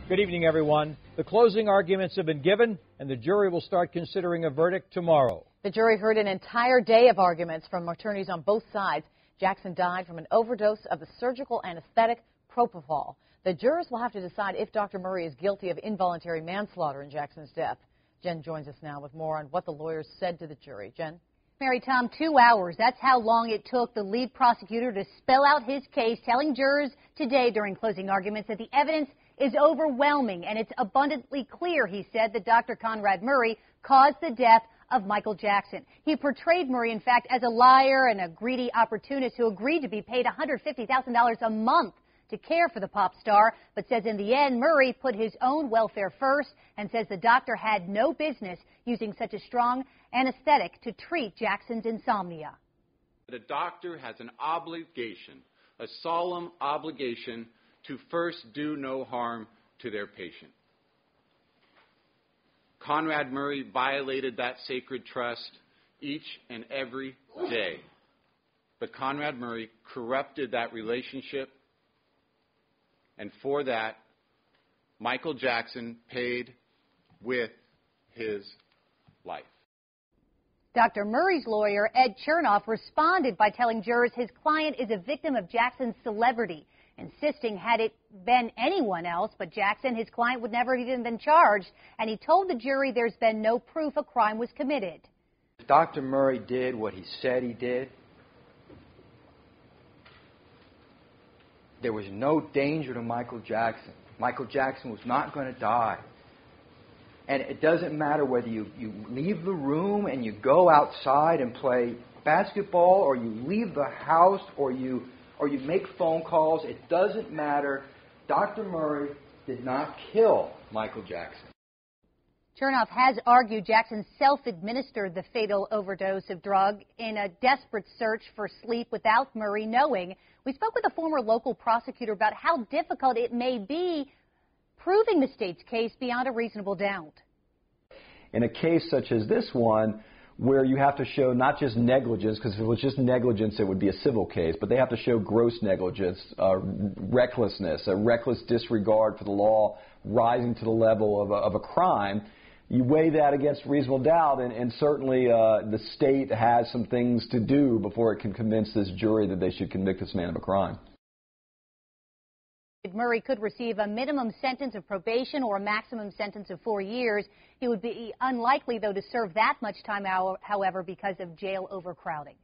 Good evening, everyone. The closing arguments have been given, and the jury will start considering a verdict tomorrow. The jury heard an entire day of arguments from attorneys on both sides. Jackson died from an overdose of the surgical anesthetic propofol. The jurors will have to decide if Dr. Murray is guilty of involuntary manslaughter in Jackson's death. Jen joins us now with more on what the lawyers said to the jury. Jen? Mary Tom, 2 hours. That's how long it took the lead prosecutor to spell out his case, telling jurors today during closing arguments that the evidence is overwhelming and it's abundantly clear, he said, that Dr. Conrad Murray caused the death of Michael Jackson. He portrayed Murray, in fact, as a liar and a greedy opportunist who agreed to be paid $150,000 a month to care for the pop star, but says in the end, Murray put his own welfare first and says the doctor had no business using such a strong anesthetic to treat Jackson's insomnia. The doctor has an obligation, a solemn obligation, to first do no harm to their patient. Conrad Murray violated that sacred trust each and every day. But Conrad Murray corrupted that relationship, and for that, Michael Jackson paid with his life. Dr. Murray's lawyer, Ed Chernoff, responded by telling jurors his client is a victim of Jackson's celebrity, insisting had it been anyone else but Jackson, his client would never have even been charged, and he told the jury there's been no proof a crime was committed. If Dr. Murray did what he said he did, there was no danger to Michael Jackson. Michael Jackson was not going to die. And it doesn't matter whether you leave the room and you go outside and play basketball, or you leave the house, or you make phone calls. It doesn't matter. Dr. Murray did not kill Michael Jackson. Chernoff has argued Jackson self-administered the fatal overdose of drug in a desperate search for sleep without Murray knowing. We spoke with a former local prosecutor about how difficult it may be proving the state's case beyond a reasonable doubt. In a case such as this one, where you have to show not just negligence, because if it was just negligence, it would be a civil case, but they have to show gross negligence, recklessness, a reckless disregard for the law rising to the level of a crime. You weigh that against reasonable doubt, and certainly the state has some things to do before it can convince this jury that they should convict this man of a crime. Murray could receive a minimum sentence of probation or a maximum sentence of 4 years. He would be unlikely, though, to serve that much time, however, because of jail overcrowding.